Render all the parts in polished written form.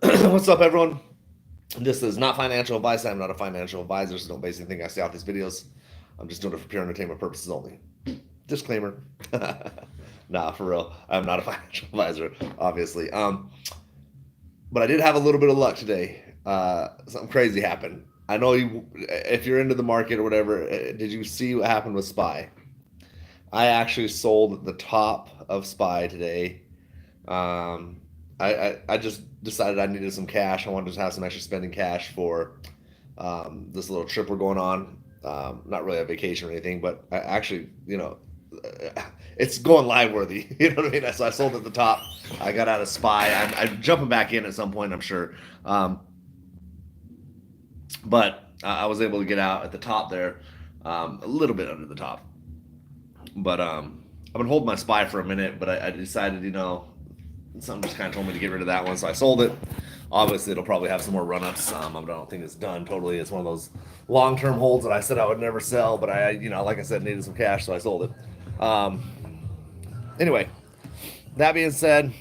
What's up, everyone? This is not financial advice. I'm not a financial advisor, so don't base anything I say off these videos. I'm just doing it for pure entertainment purposes only. Disclaimer. Nah, for real. I'm not a financial advisor, obviously. But I did have a little bit of luck today. Something crazy happened. I know you, if you're into the market or whatever, did you see what happened with SPY? I actually sold the top of SPY today. Um, I just decided I needed some cash. I wanted to have some extra spending cash for this little trip we're going on. Not really a vacation or anything, but I actually, it's going live worthy. You know what I mean? So I sold at the top. I got out of SPY. I'm jumping back in at some point, I'm sure. But I was able to get out at the top there, a little bit under the top. But I've been holding my SPY for a minute, but I decided, something just kind of told me to get rid of that one, so I sold it. Obviously, it'll probably have some more run-ups. I don't think it's done totally. It's one of those long-term holds that I said I would never sell, but like I said, needed some cash, so I sold it. Anyway, that being said,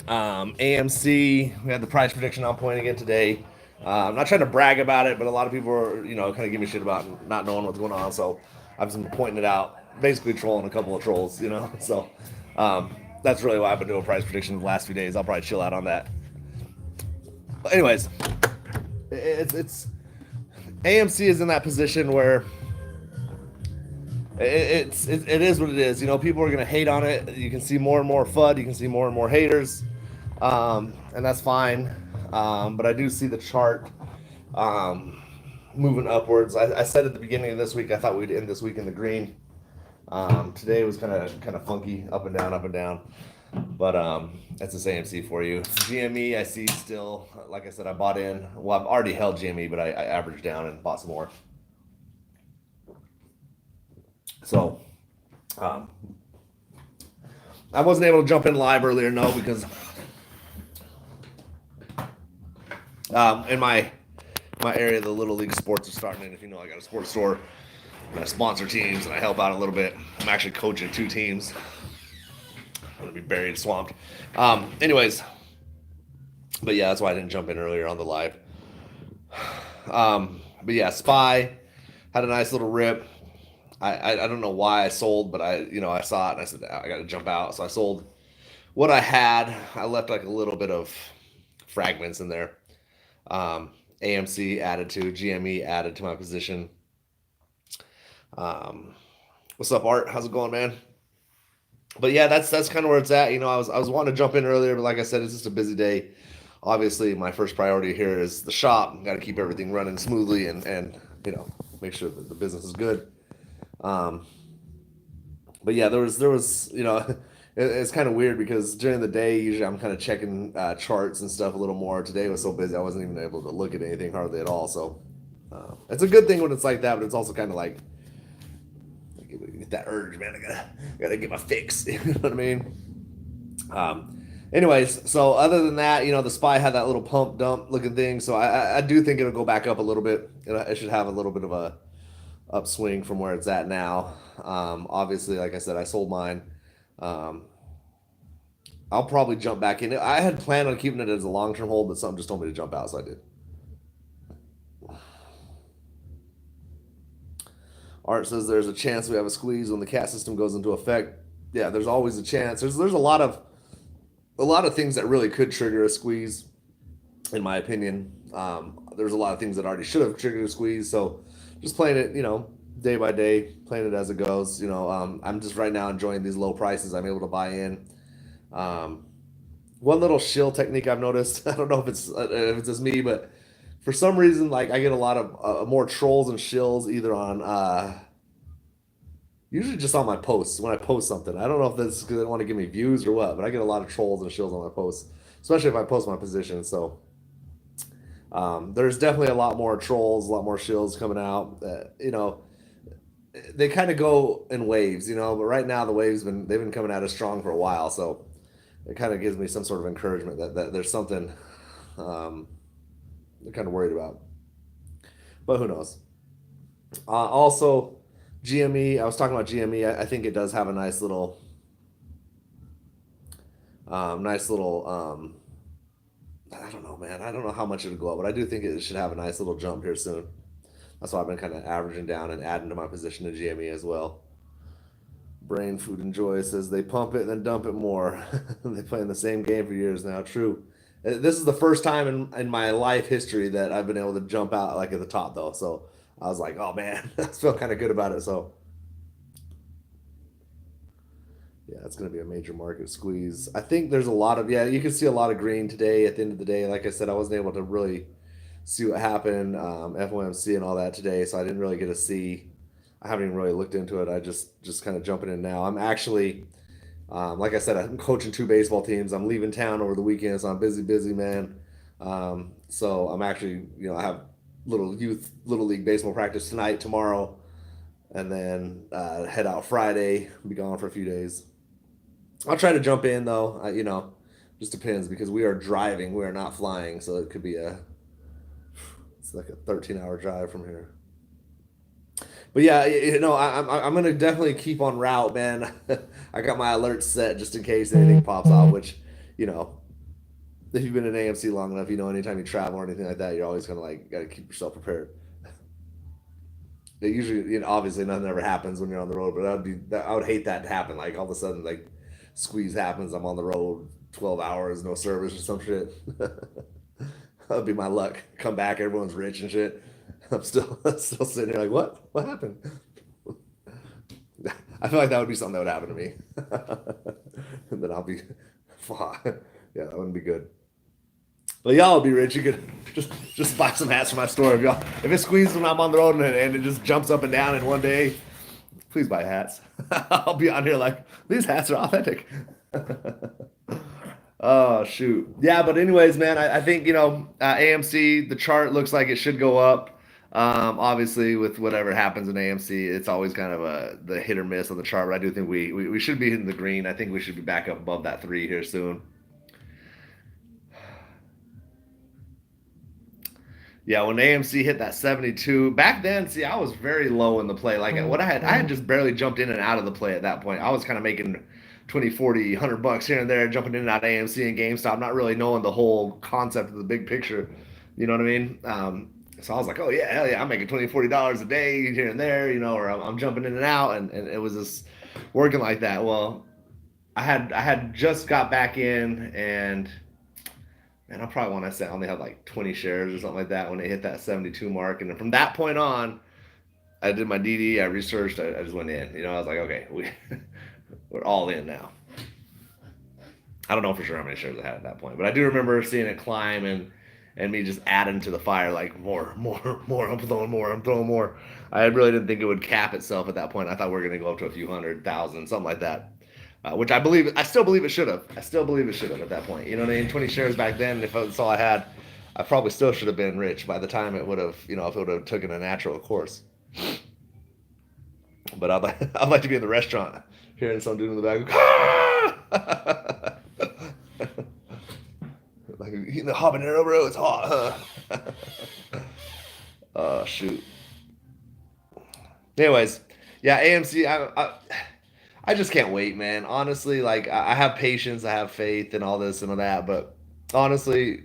AMC, we had the price prediction on point again today. I'm not trying to brag about it, but a lot of people are, kind of giving me shit about not knowing what's going on. So I've just been pointing it out, basically trolling a couple of trolls, So that's really why I've been doing price prediction the last few days. I'll probably chill out on that. But anyways, it's AMC is in that position where it is what it is. People are gonna hate on it. You can see more and more FUD. You can see more and more haters, and that's fine. But I do see the chart moving upwards. I said at the beginning of this week I thought we'd end this week in the green. Today was kind of funky, up and down, up and down. But that's the AMC for you. GME, I see still. Like I said, I bought in. Well, I've already held GME, but I averaged down and bought some more. So um, I wasn't able to jump in live earlier, no, because in my area, the little league sports are starting. And if you know, I got a sports store, and I sponsor teams, and I help out a little bit. I'm actually coaching two teams. I'm gonna be buried, swamped. Anyways, but yeah, that's why I didn't jump in earlier on the live. But yeah, SPY had a nice little rip. I don't know why I sold, but I saw it and I said I got to jump out, so I sold what I had. I left like a little bit of fragments in there. AMC added to, GME added to my position. What's up, Art? How's it going, man? But yeah, that's kind of where it's at. I was wanting to jump in earlier, but like I said, it's just a busy day. Obviously, my first priority here is the shop. Got to keep everything running smoothly and make sure that the business is good. Um, but yeah, there was it's kind of weird because during the day usually I'm kind of checking charts and stuff a little more. Today was so busy I wasn't even able to look at anything hardly at all. So it's a good thing when it's like that, but it's also kind of like get that urge, man. I gotta get my fix. You know what I mean? Anyways, so other than that, the SPY had that little pump dump looking thing. So I do think it'll go back up a little bit. It should have a little bit of a upswing from where it's at now. Obviously, like I said, I sold mine. Um, I'll probably jump back in. I had planned on keeping it as a long term hold, but something just told me to jump out, so I did. Art says there's a chance we have a squeeze when the cat system goes into effect. Yeah, there's always a chance. There's a lot of things that really could trigger a squeeze, in my opinion. There's a lot of things that already should have triggered a squeeze. So just playing it, day by day, playing it as it goes. I'm just right now enjoying these low prices. I'm able to buy in. Um, One little shill technique I've noticed. I don't know if it's just me, but for some reason, like I get a lot of more trolls and shills either on usually just on my posts when I post something. I don't know if that's because they want to give me views or what, but I get a lot of trolls and shills on my posts, especially if I post my position. So there's definitely a lot more trolls, a lot more shills coming out. They kind of go in waves, but right now the waves they've been coming at us strong for a while, so it kind of gives me some sort of encouragement that there's something they're kind of worried about. But who knows? Also, GME. I was talking about GME. I think it does have a nice little. I don't know, man. I don't know how much it'll go up, but I do think it should have a nice little jump here soon. That's why I've been kind of averaging down and adding to my position to GME as well. Brain Food and Joy says they pump it and then dump it more. They play in the same game for years now. True. This is the first time in my life history that I've been able to jump out like at the top though. So I was like, oh man, I feel kind of good about it. So yeah, it's going to be a major market squeeze. I think there's a lot of, yeah, you can see a lot of green today at the end of the day. Like I said, I wasn't able to really see what happened, FOMC and all that today, so I didn't really get to see. I haven't even really looked into it. I just kind of jumping in now. I'm actually, like I said, I'm coaching 2 baseball teams. I'm leaving town over the weekend, so I'm busy, man. So I'm actually, I have little league baseball practice tonight, tomorrow, and then head out Friday. Be gone for a few days. I'll try to jump in though. Just depends because we are driving. We are not flying, so it could be it's like a 13-hour drive from here. But yeah, I'm gonna definitely keep on route, man. I got my alerts set just in case anything pops off. Which, you know, if you've been in AMC long enough, anytime you travel or anything like that, you're always gonna gotta keep yourself prepared. It usually, obviously nothing ever happens when you're on the road, but I would hate that to happen. Like all of a sudden, like squeeze happens, I'm on the road 12 hours, no service or some shit. That'd be my luck. Come back, everyone's rich and shit. I'm still sitting here like, what happened? I feel like that would be something that would happen to me. And then I'll be, yeah, that wouldn't be good. But y'all will be rich. You could just buy some hats from my store if it squeezes when I'm on the road and it just jumps up and down in one day. Please buy hats. I'll be on here like these hats are authentic. Oh shoot, yeah. But anyways, man, I think AMC the chart looks like it should go up. Obviously, with whatever happens in AMC, it's always kind of the hit or miss on the chart. But I do think we should be hitting the green. I think we should be back up above that 3 here soon. Yeah, when AMC hit that 72, back then, see, I was very low in the play. Like what I had just barely jumped in and out of the play at that point. I was kind of making 20, 40, $100 here and there, jumping in and out of AMC and GameStop, not really knowing the whole concept of the big picture. You know what I mean? So I was like, oh yeah, hell yeah, I'm making $20, $40 a day here and there, or I'm jumping in and out, and it was just working like that. Well, I had just got back in and I probably want to say I only had like 20 shares or something like that when it hit that 72 mark. And then from that point on, I did my DD, I researched, I just went in. I was like, okay, we're all in now. I don't know for sure how many shares I had at that point, but I do remember seeing it climb and me just adding to the fire like more, I'm throwing more. I really didn't think it would cap itself at that point. I thought we were going to go up to a few 100,000, something like that. Which I still believe it should have. I still believe it should have at that point. You know what I mean? 20 shares back then, if that's all I had, I probably still should have been rich by the time it would have, if it would have taken a natural course. But I'd like to be in the restaurant hearing some dude in the back. Like eating the habanero, bro. It's hot, huh? Oh shoot. Anyways, yeah, AMC. I just can't wait, man. Honestly, like I have patience, I have faith, and all this and all that. But honestly,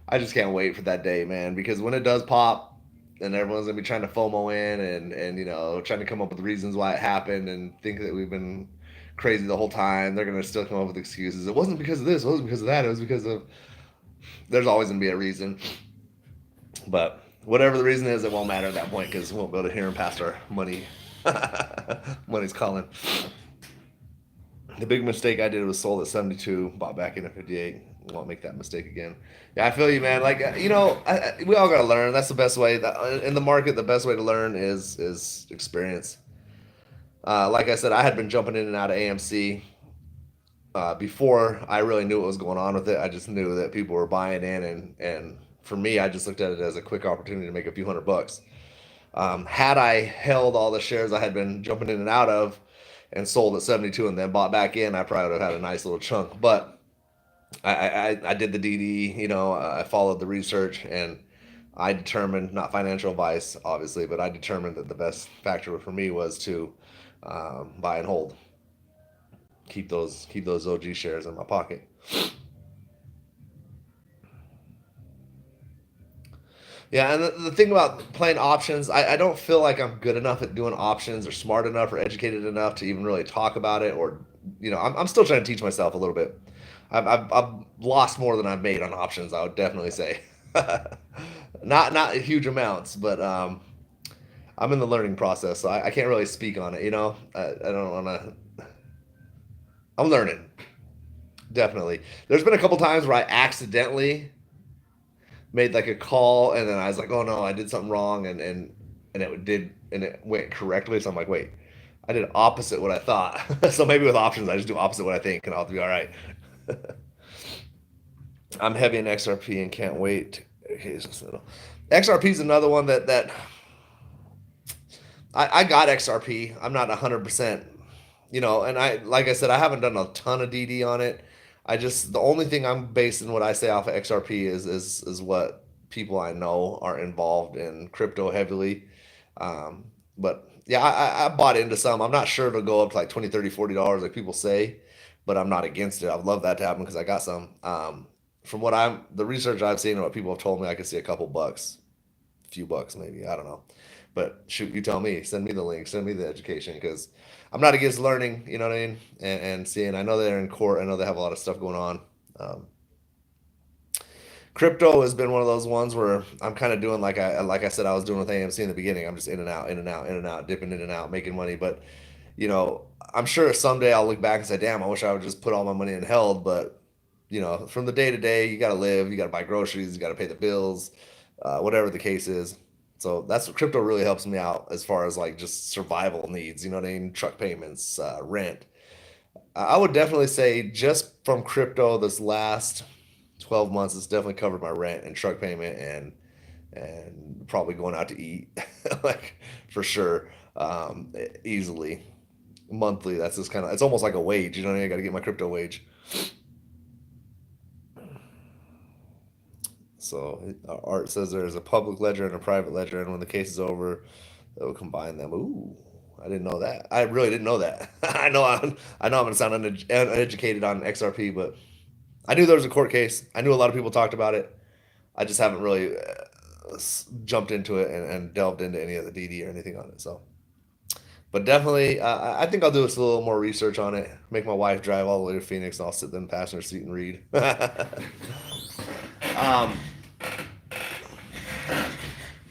I just can't wait for that day, man. Because when it does pop, and everyone's gonna be trying to FOMO in and trying to come up with reasons why it happened and think that we've been crazy the whole time. They're gonna still come up with excuses. It wasn't because of this. It wasn't because of that. It was because of. There's always gonna be a reason. But whatever the reason is, it won't matter at that point because we won't be able to hear him past our money. Money's calling. The big mistake I did was sold at 72, bought back in at 58. Won't make that mistake again. Yeah, I feel you, man. Like we all gotta learn. That's the best way. In the market, the best way to learn is experience. Like I said, I had been jumping in and out of AMC before I really knew what was going on with it. I just knew that people were buying in, and for me, I just looked at it as a quick opportunity to make a few $100. Had I held all the shares I had been jumping in and out of and sold at 72 and then bought back in, I probably would have had a nice little chunk. But I did the DD, I followed the research, and I determined, not financial advice, obviously, but I determined that the best factor for me was to buy and hold. Keep those OG shares in my pocket. Yeah, and the thing about playing options, I don't feel like I'm good enough at doing options or smart enough or educated enough to even really talk about it. Or, I'm still trying to teach myself a little bit. I've lost more than I've made on options, I would definitely say. Not huge amounts, but I'm in the learning process, so I can't really speak on it. I don't want to. I'm learning, definitely. There's been a couple times where I accidentally made like a call, and then I was like, oh no, I did something wrong, and it went correctly. So I'm like, wait, I did opposite what I thought. So maybe with options, I just do opposite what I think, and I'll be all right. I'm heavy in XRP and can't wait. Okay, so XRP is another one that I got XRP. I'm not 100%, and I like I said, I haven't done a ton of DD on it. The only thing I'm basing what I say off of XRP is what people I know are involved in crypto heavily. Um, but yeah, I bought into some. I'm not sure it'll go up to like 20, 30, $40 like people say, but I'm not against it. I'd love that to happen because I got some. From the research I've seen and what people have told me, I could see a couple bucks, a few bucks maybe. I don't know. But shoot, you tell me. Send me the link. Send me the education because I'm not against learning. You know what I mean? And seeing. I know they're in court. I know they have a lot of stuff going on. Um, Crypto has been one of those ones where I'm kind of doing like I said I was doing with AMC in the beginning. I'm just in and out, in and out, in and out, dipping in and out, making money. But you know, I'm sure someday I'll look back and say, "Damn, I wish I would just put all my money in held." But from the day to day, you got to live, you got to buy groceries, you got to pay the bills, whatever the case is. So that's what crypto really helps me out as far as like just survival needs. You know what I mean? Truck payments, rent. I would definitely say just from crypto this last 12 months, it's definitely covered my rent and truck payment and probably going out to eat, like for sure, easily monthly. That's just kind of it's almost like a wage. You know what I mean? I got to get my crypto wage. So Art says there's a public ledger and a private ledger, and when the case is over, they'll combine them. Ooh, I didn't know that. I really didn't know that. I know I'm gonna sound uneducated on XRP, but I knew there was a court case. I knew a lot of people talked about it. I just haven't really jumped into it and delved into any of the DD or anything on it. So, but definitely, I think I'll do a little more research on it. Make my wife drive all the way to Phoenix, and I'll sit in the passenger seat and read. um,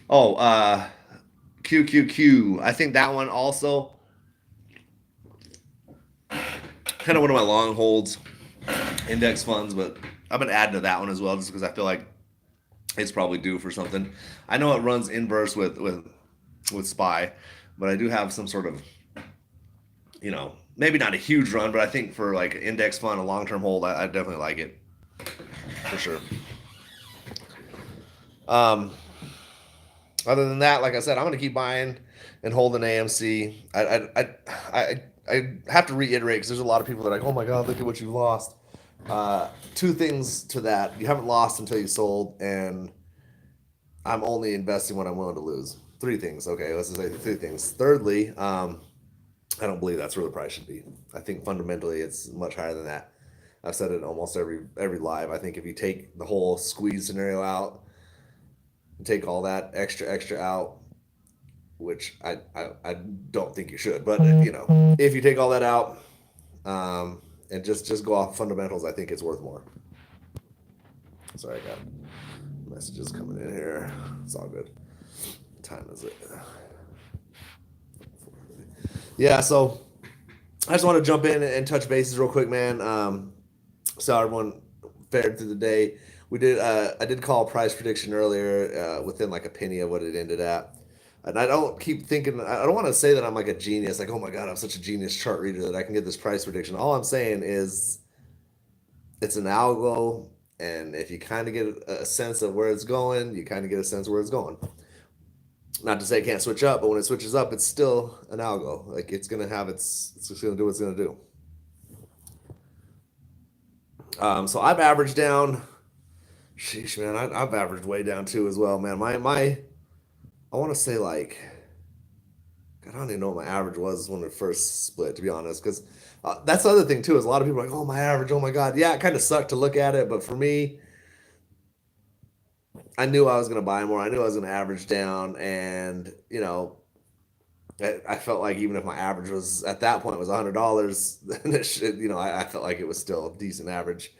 oh, QQQ. I think that one also kind of one of my long holds index funds, but I've been adding to that one as well just because I feel like it's probably due for something. I know it runs inverse with SPY, but I do have some sort of maybe not a huge run, but I think for like an index fund, a long term hold, I definitely like it for sure. Um, Other than that, like I said, I'm gonna keep buying and holding AMC. I have to reiterate because there's a lot of people that are like, oh my god, look at what you lost. Two things to that: you haven't lost until you sold, and I'm only investing when I'm willing to lose. Three things. Okay, let's just say three things. Thirdly, I don't believe that's where the price should be. I think fundamentally it's much higher than that. I've said it almost every live. I think if you take the whole squeeze scenario out, take all that extra out, which I don't think you should, but if you take all that out, and just go off fundamentals, I think it's worth more. Sorry, I got messages coming in here. It's all good. What time is it? Yeah, so I just want to jump in and touch bases real quick, man. So everyone fared through the day. I did call a price prediction earlier, within like a penny of what it ended at. And I don't keep thinking, I don't want to say that I'm like a genius, like, oh my God, I'm such a genius chart reader that I can get this price prediction. All I'm saying is it's an algo. And if you kind of get a sense of where it's going, you kind of get a sense of where it's going. Not to say it can't switch up, but when it switches up, it's still an algo. Like it's gonna have it's just gonna do what it's gonna do. So I've averaged down. Sheesh, man, I've averaged way down too as well, man. I want to say like, God, I don't even know what my average was when it first split, to be honest. Because that's the other thing too is a lot of people are like, oh, my average, oh my God, yeah, it kind of sucked to look at it, but for me, I knew I was going to buy more. I knew I was going to average down, and I felt like even if my average was at that point was $100, then it should, I felt like it was still a decent average.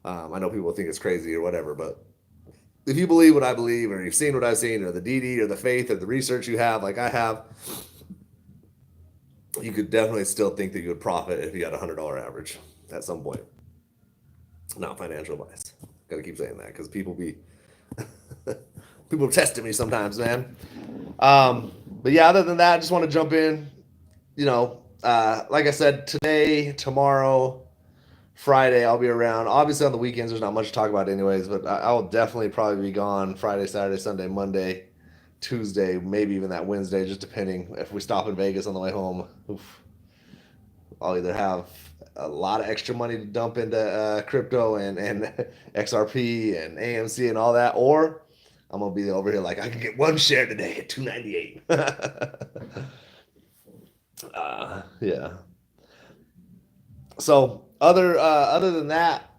I know people think it's crazy or whatever, but if you believe what I believe, or you've seen what I've seen, or the DD, or the faith, or the research you have, like I have, you could definitely still think that you would profit if you had $100 average at some point. Not financial advice. Got to keep saying that because people testing me sometimes, man. But yeah, other than that, I just want to jump in. Like I said, today, tomorrow, Friday, I'll be around. Obviously, on the weekends, there's not much to talk about, anyways. But I'll definitely probably be gone Friday, Saturday, Sunday, Monday, Tuesday, maybe even that Wednesday, just depending if we stop in Vegas on the way home. Oof. I'll either have a lot of extra money to dump into crypto and XRP and AMC and all that, or I'm gonna be over here like I can get one share today at 298. Yeah. So other than that,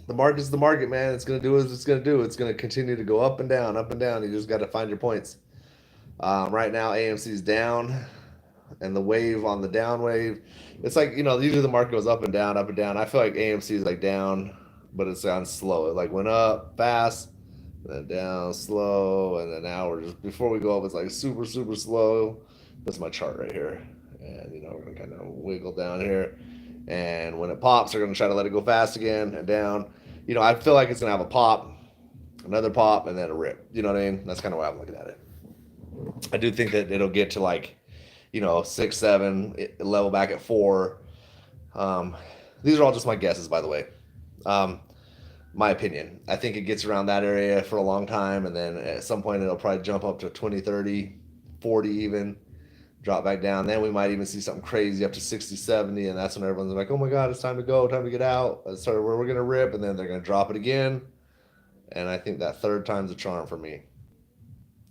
the market's the market, man. It's gonna do what it's gonna do. It's gonna continue to go up and down, up and down. You just got to find your points. Right now, AMC's down, and the wave on the down wave, it's like usually the market goes up and down, up and down. I feel like AMC is like down, but it's down slow. It like went up fast, then down slow, and then now we're just before we go up, it's like super super slow. That's my chart right here, and we're gonna kind of wiggle down here, and when it pops, we're gonna try to let it go fast again and down. I feel like it's gonna have a pop, another pop, and then a rip. You know what I mean? That's kind of why I'm looking at it. I do think that it'll get to like 6, 7, level back at 4. Um, these are all just my guesses, by the way. Um, my opinion. I think it gets around that area for a long time, and then at some point it'll probably jump up to 20, 30, 40 even, drop back down. Then we might even see something crazy up to 60, 70, and that's when everyone's like, oh my God, it's time to go, time to get out. So we're going to rip, and then they're going to drop it again. And I think that third time's a charm for me.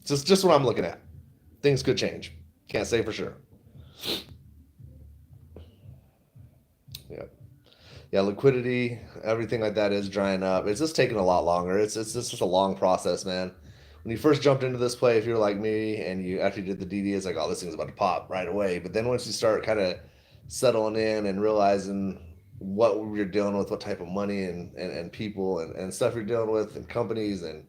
Just what I'm looking at. Things could change. Can't say for sure. Yeah. Yeah, liquidity, everything like that is drying up. It's just taking a lot longer. It's just a long process, man. When you first jumped into this play, if you're like me and you after you did the DD, it's like, oh, this thing's about to pop right away. But then once you start kind of settling in and realizing what you're dealing with, what type of money and people and stuff you're dealing with, and companies and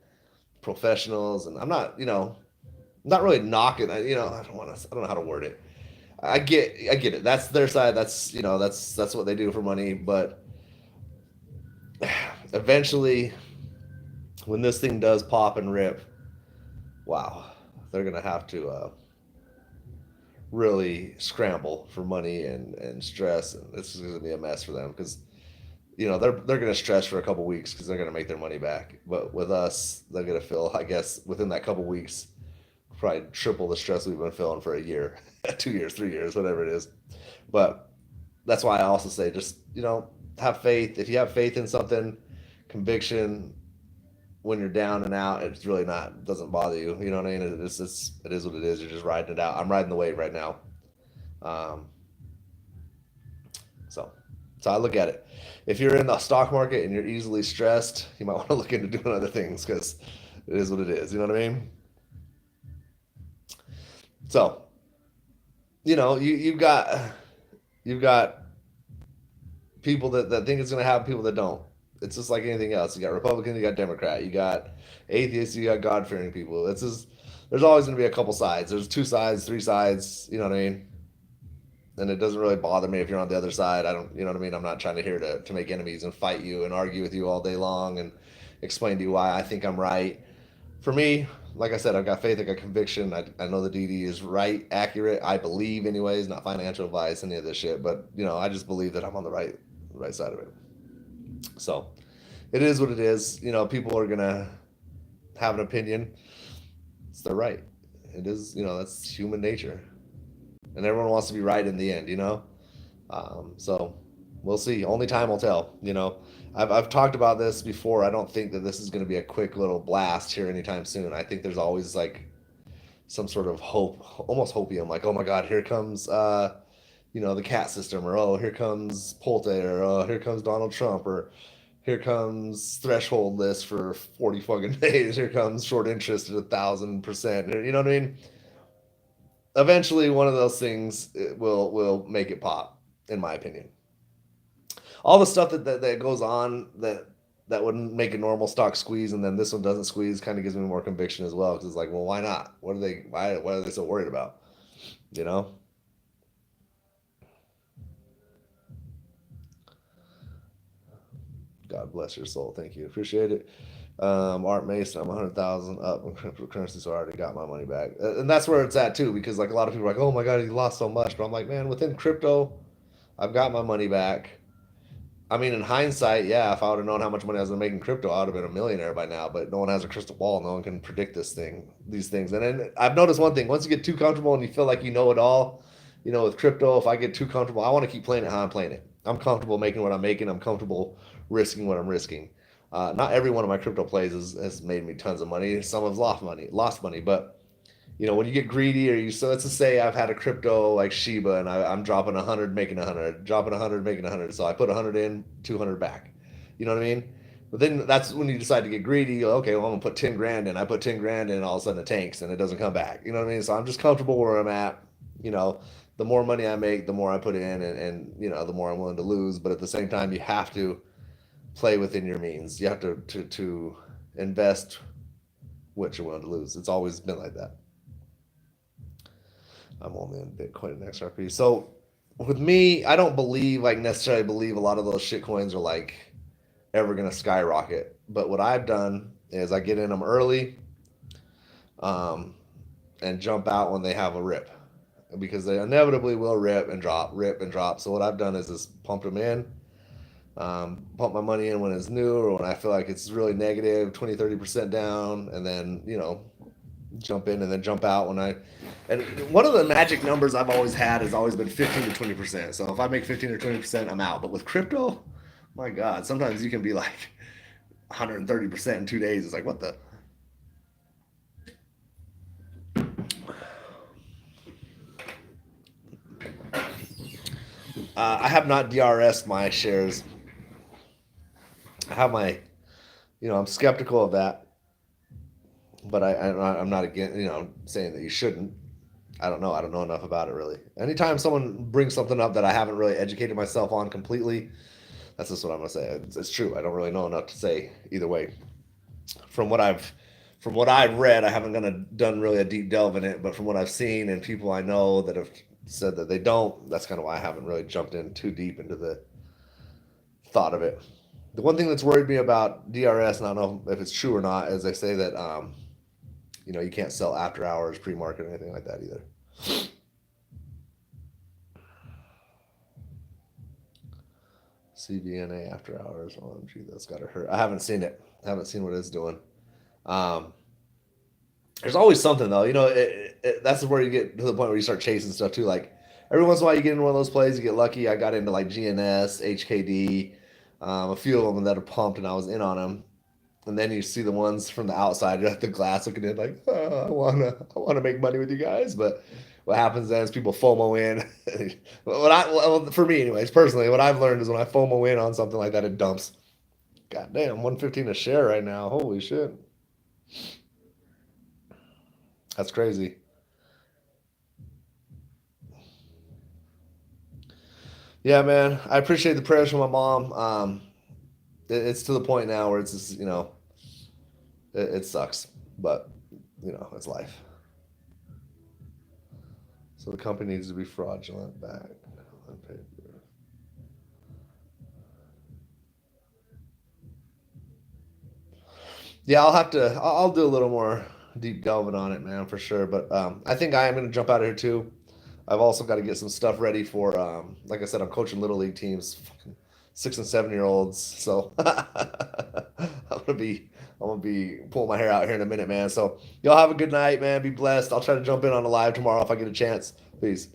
professionals, and I'm not really knocking. I don't know how to word it. I get it. That's their side. That's what they do for money. But eventually, when this thing does pop and rip, wow, they're gonna have to really scramble for money and stress, and this is gonna be a mess for them because they're gonna stress for a couple weeks because they're gonna make their money back. But with us, they're gonna feel, I guess, within that couple weeks, probably triple the stress we've been feeling for a year, 2 years, 3 years, whatever it is. But that's why I also say just have faith. If you have faith in something, conviction, when you're down and out, it's really not doesn't bother you. You know what I mean? It is what it is. You're just riding it out. I'm riding the wave right now. Um, so so I look at it. If you're in the stock market and you're easily stressed, you might want to look into doing other things because it is what it is. You know what I mean? So you've got people that think it's going to happen, people that don't. It's just like anything else. You got Republican, you got Democrat, you got atheists, you got God fearing people. It's just there's always going to be a couple sides. There's two sides, three sides. You know what I mean? And it doesn't really bother me if you're on the other side. I don't. You know what I mean? I'm not trying to here to make enemies and fight you and argue with you all day long and explain to you why I think I'm right. For me, like I said, I've got faith, I got conviction. I know the DD is right, accurate. I believe, anyways, not financial advice, any of this shit. But I just believe that I'm on the right side of it. So it is what it is. People are gonna have an opinion. It's their right. It is. That's human nature, and everyone wants to be right in the end. So we'll see. Only time will tell. I've talked about this before. I don't think that this is going to be a quick little blast here anytime soon. I think there's always like some sort of hope, almost hopium, like, oh my God, here comes the cat system, or oh, here comes Polte, or oh, here comes Donald Trump, or Here comes threshold list for 40 fucking days. Here comes short interest at 1,000%. You know what I mean? Eventually, one of those things will make it pop, in my opinion. All the stuff that goes on that wouldn't make a normal stock squeeze, and then this one doesn't squeeze, kind of gives me more conviction as well. Because it's like, well, why not? Why are they so worried about? You know? God bless your soul. Thank you. Appreciate it. Art Mason, I'm 100,000 up in cryptocurrency, so I already got my money back. And that's where it's at too, because like a lot of people are like, oh my God, he lost so much. But I'm like, man, within crypto, I've got my money back. I mean, in hindsight, yeah, if I would have known how much money I was going to make in crypto, I would have been a millionaire by now. But no one has a crystal ball. No one can predict these things. And then I've noticed one thing: once you get too comfortable and you feel like you know it all, with crypto, if I get too comfortable, I want to keep playing it how I'm playing it. I'm comfortable making what I'm making. I'm comfortable risking what I'm risking. Not every one of my crypto plays has made me tons of money. Some have lost money, but when you get greedy, so let's just say I've had a crypto like Shiba and I'm dropping 100, making 100, dropping 100, making 100. So I put 100 in, 200 back. You know what I mean? But then that's when you decide to get greedy. You go, okay, well, I'm gonna put 10 grand in. I put 10 grand in, and all of a sudden it tanks and it doesn't come back. You know what I mean? So I'm just comfortable where I'm at. You know, the more money I make, the more I put in, and the more I'm willing to lose. But at the same time, you have to play within your means. You have to invest what you're willing to lose. It's always been like that. I'm only in Bitcoin and XRP. So with me, I don't necessarily believe a lot of those shit coins are like ever gonna skyrocket. But what I've done is I get in them early, and jump out when they have a rip, because they inevitably will rip and drop. So what I've done is just pumped them in, pump my money in when it's new or when I feel like it's really negative, 20, 30% down, and then jump in and then jump out when and one of the magic numbers I've always had has always been 15 to 20%. So if I make 15 or 20%, I'm out. But with crypto, my God, sometimes you can be like 130% in 2 days. It's like, what the? I have not DRS my shares. I have I'm skeptical of that, but I'm not again, saying that you shouldn't. I don't know. I don't know enough about it really. Anytime someone brings something up that I haven't really educated myself on completely, that's just what I'm gonna say. It's true. I don't really know enough to say either way. From what I've read, I haven't done really a deep delve in it, but from what I've seen and people I know that have said that they don't, that's kind of why I haven't really jumped in too deep into the thought of it. The one thing that's worried me about DRS, and I don't know if it's true or not, is they say that you can't sell after hours, pre-market, or anything like that either. CVNA after hours. OMG, that's gotta hurt. I haven't seen it. I haven't seen what it's doing. There's always something though. That's where you get to the point where you start chasing stuff too. Like every once in a while, you get into one of those plays, you get lucky. I got into like GNS, HKD, a few of them that are pumped, and I was in on them. And then you see the ones from the outside, you're at the glass looking in, like, oh, I wanna make money with you guys, but what happens then is people FOMO in. For me, anyways, personally, what I've learned is when I FOMO in on something like that, it dumps. God damn, 115 a share right now. Holy shit, that's crazy. Yeah, man, I appreciate the prayers from my mom. It's to the point now where it's just, it sucks, but it's life. So the company needs to be fraudulent back on paper. Yeah, I'll do a little more deep delving on it, man, for sure. But I think I am going to jump out of here too. I've also got to get some stuff ready for, like I said, I'm coaching little league teams, fucking 6 and 7 year olds. So I'm gonna be pulling my hair out here in a minute, man. So y'all have a good night, man. Be blessed. I'll try to jump in on the live tomorrow if I get a chance. Peace.